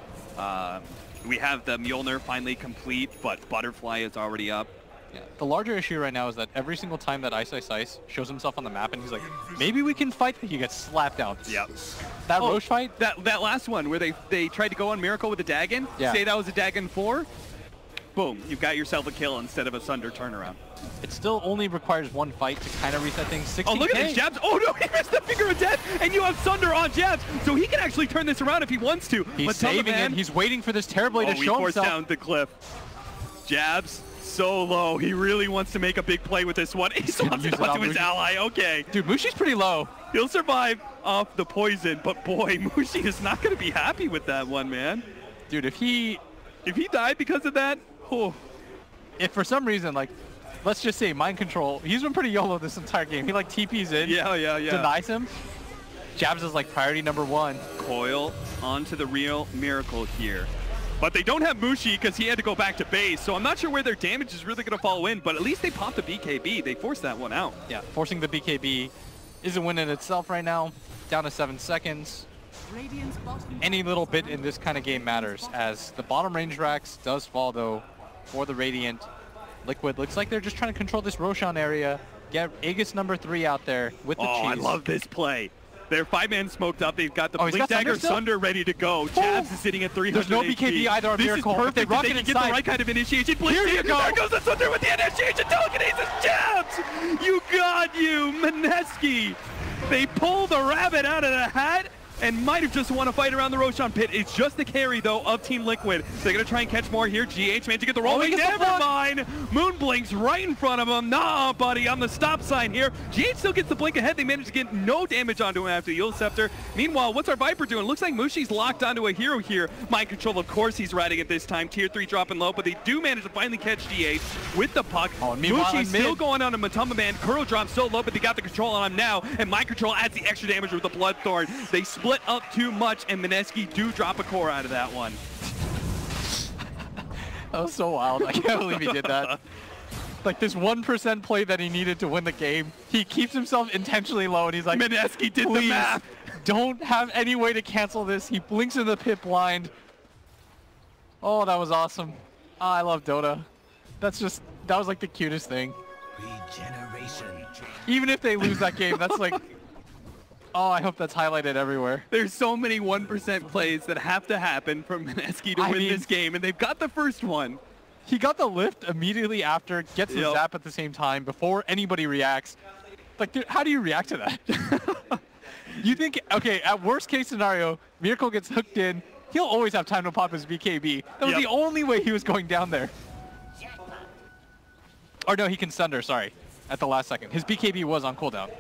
Speaker 4: We have the Mjolnir finally complete, but Butterfly is already up.
Speaker 5: Yeah. The larger issue right now is that every single time that Ice shows himself on the map and he's like, maybe we can fight, he gets slapped out.
Speaker 4: Yep.
Speaker 5: That Roche fight?
Speaker 4: That last one where they tried to go on Miracle with a Dagon, say that was a Dagon 4, boom, you've got yourself a kill instead of a Sunder turnaround.
Speaker 5: It still only requires one fight to kind of reset things. 16K.
Speaker 4: Oh, look at this, Jabs. Oh, no, he missed the Finger of Death, and you have Sunder on Jabs, so he can actually turn this around if he wants to.
Speaker 5: He's saving it. He's waiting for this Terrorblade to show himself.
Speaker 4: He forced down the cliff. Jabs, so low. He really wants to make a big play with this one. He swaps it onto his ally. Okay.
Speaker 5: Dude, Mushi's pretty low.
Speaker 4: He'll survive off the poison, but boy, Mushi is not going to be happy with that one, man.
Speaker 5: Dude, if he
Speaker 4: died because of that, oh.
Speaker 5: If for some reason, like, let's just say mind control, he's been pretty YOLO this entire game. He like TPs in, denies him. Jabs is like priority number 1.
Speaker 4: Coil onto the real Miracle here. But they don't have Mushi because he had to go back to base, so I'm not sure where their damage is really going to fall in, but at least they popped the BKB. They forced that one out.
Speaker 5: Yeah, forcing the BKB is a win in itself right now. Down to 7 seconds. Any little bit in this kind of game matters, as the bottom range Rax does fall, though, for the Radiant. Liquid looks like they're just trying to control this Roshan area, get Aegis number 3 out there with the cheese.
Speaker 4: I love this play. They're 5-man smoked up. They've got the Blink Dagger Sunder ready to go. Jabs is sitting at 300
Speaker 5: There's no BKB either on Miracle.
Speaker 4: This is perfect. If they can get the right kind of initiation.
Speaker 5: Here you go.
Speaker 4: There goes the Sunder with the initiation. Telekinesis. Jabs! You got you, Mineski. They pull the rabbit out of the hat, and might have just won a fight around the Roshan pit. It's just the carry, though, of Team Liquid. They're going to try and catch more here. GH managed to get the roll. Never mind. Moon blinks right in front of him. Nah, buddy, on the stop sign here. GH still gets the blink ahead. They managed to get no damage onto him after the Yule Scepter. Meanwhile, what's our Viper doing? Looks like Mushi's locked onto a hero here. Mind control, of course, he's riding it this time. Tier 3 dropping low, but they do manage to finally catch GH with the puck. Mushi's still going on to Matumba Man. Kuro drops so low, but they got the control on him now, and Mind control adds the extra damage with the Bloodthorn. They split up too much, and Mineski do drop a core out of that one.
Speaker 5: That was so wild. I can't believe he did that. Like this 1% play that he needed to win the game, he keeps himself intentionally low, and he's like,
Speaker 4: Mineski did the math.
Speaker 5: Don't have any way to cancel this. He blinks in the pit blind. Oh, that was awesome. I love Dota. That was like the cutest thing.
Speaker 7: Regeneration.
Speaker 5: Even if they lose that game, that's like, oh, I hope that's highlighted everywhere.
Speaker 4: There's so many 1% plays that have to happen for Mineski to win this game, and they've got the first one.
Speaker 5: He got the lift immediately after, gets the zap at the same time before anybody reacts. Like, dude, how do you react to that? You think, okay, at worst case scenario, Miracle gets hooked in, he'll always have time to pop his BKB. That was the only way he was going down there. Or no, he can Sunder, sorry, at the last second. His BKB was on cooldown.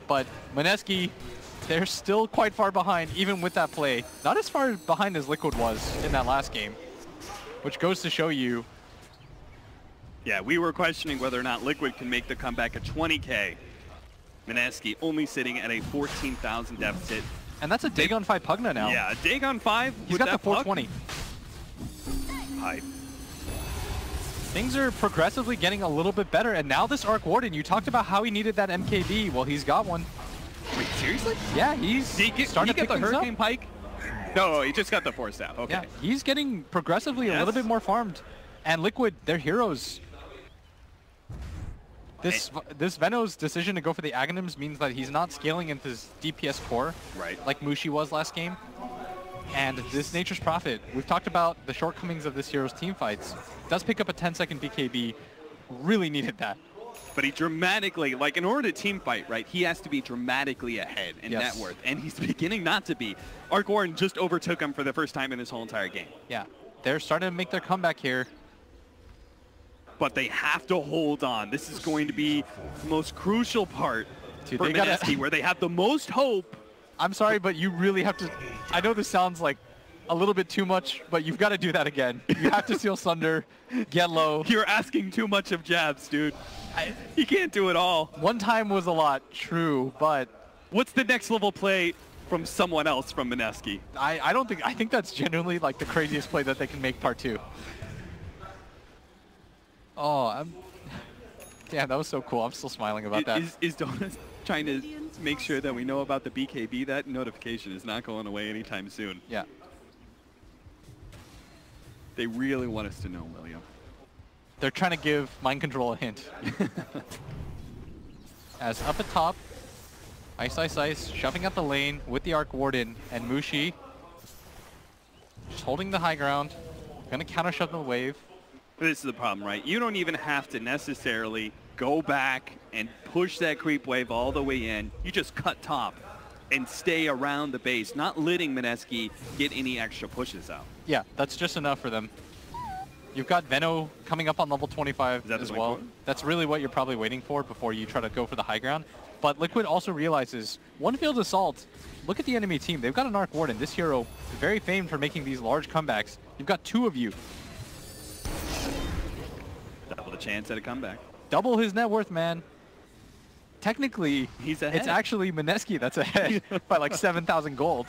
Speaker 5: But Mineski, they're still quite far behind, even with that play. Not as far behind as Liquid was in that last game, which goes to show you.
Speaker 4: Yeah, we were questioning whether or not Liquid can make the comeback at 20K. Mineski only sitting at a 14,000 deficit.
Speaker 5: And that's a Dagon 5 Pugna now.
Speaker 4: Yeah, a Dagon 5.
Speaker 5: He's got the 420.
Speaker 4: Hype.
Speaker 5: Things are progressively getting a little bit better, and now this Arc Warden, you talked about how he needed that MKB. Well, he's got one.
Speaker 4: Wait, seriously?
Speaker 5: Yeah, he's starting to pick
Speaker 4: the
Speaker 5: things
Speaker 4: Hurricane
Speaker 5: up.
Speaker 4: Pike? No, he just got the Force Staff. Okay.
Speaker 5: Yeah, he's getting progressively a little bit more farmed. And Liquid, they're heroes. This Veno's decision to go for the Aghanims means that he's not scaling into his DPS core, like Mushi was last game. And this Nature's Prophet, we've talked about the shortcomings of this hero's team fights. Does pick up a 10-second BKB, really needed that.
Speaker 4: But he dramatically, like in order to team fight, right, he has to be dramatically ahead in net worth. And he's beginning not to be. Arc Warden just overtook him for the first time in his whole entire game.
Speaker 5: Yeah, they're starting to make their comeback here.
Speaker 4: But they have to hold on. This is going to be the most crucial part for Mineski, where they have the most hope.
Speaker 5: I'm sorry, but you really have to... I know this sounds like a little bit too much, but you've got to do that again. You have to seal Sunder, get low.
Speaker 4: You're asking too much of Jabs, dude. He can't do it all.
Speaker 5: One time was a lot, true, but...
Speaker 4: What's the next level play from someone else from Mineski?
Speaker 5: I think that's genuinely like the craziest play that they can make part 2. Oh, yeah, that was so cool. I'm still smiling about that.
Speaker 4: Is Dota trying to make sure that we know about the BKB? That notification is not going away anytime soon.
Speaker 5: Yeah.
Speaker 4: They really want us to know, William.
Speaker 5: They're trying to give Mind Control a hint. As up at top, Ice, shoving at the lane with the Arc Warden, and Mushi just holding the high ground, gonna counter shove the wave.
Speaker 4: This is the problem, right? You don't even have to necessarily go back and push that creep wave all the way in. You just cut top and stay around the base, not letting Mineski get any extra pushes out.
Speaker 5: Yeah, that's just enough for them. You've got Veno coming up on level 25 as well. That's really what you're probably waiting for before you try to go for the high ground. But Liquid also realizes, one field assault, look at the enemy team. They've got an Arc Warden. This hero is very famed for making these large comebacks. You've got 2 of you.
Speaker 4: Double the chance at a comeback.
Speaker 5: Double his net worth, man. Technically,
Speaker 4: he's ahead.
Speaker 5: It's actually Mineski that's ahead by like 7,000 gold.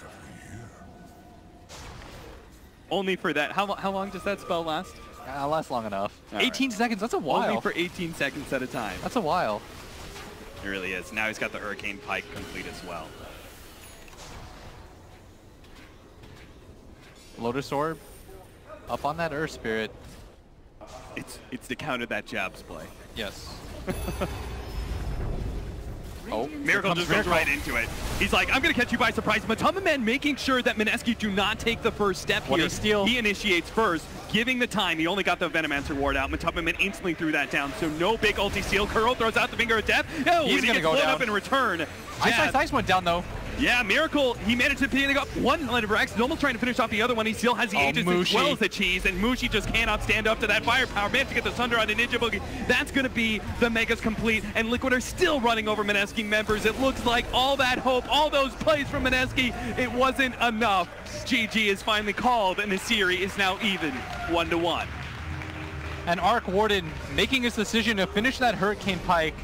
Speaker 4: Only for that. How long does that spell last?
Speaker 5: Lasts long enough. 18
Speaker 4: right.
Speaker 5: seconds, that's a while.
Speaker 4: Only for 18 seconds at a time.
Speaker 5: That's a while.
Speaker 4: It really is. Now he's got the Hurricane Pike complete as well.
Speaker 5: Lotus Orb, up on that Earth Spirit.
Speaker 4: It's to counter that Jabs play.
Speaker 5: Yes.
Speaker 4: Oh, Miracle just goes right into it. He's like, I'm going to catch you by surprise. Matumba Man making sure that Mineski do not take the first step here. He initiates first, giving the time. He only got the Venomancer ward out. Matumba Man instantly threw that down, so no big ulti steal. Curl throws out the Finger of Death. Oh,
Speaker 5: he's going to go down.
Speaker 4: Up in return.
Speaker 5: Ice went down, though.
Speaker 4: Yeah, Miracle, he managed to pick up one Rex. He's almost trying to finish off the other one. He still has the Aegis as well as the Cheese, and Mushi just cannot stand up to that firepower. Managed to get the Sunder on the Ninja Boogie. That's going to be the Megas complete, and Liquid are still running over Mineski members. It looks like all that hope, all those plays from Mineski, it wasn't enough. GG is finally called, and the series is now even 1-1.
Speaker 5: And Arc Warden making his decision to finish that Hurricane Pike.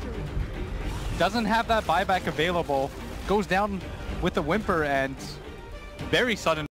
Speaker 5: Doesn't have that buyback available. Goes down with the Whimper, and very sudden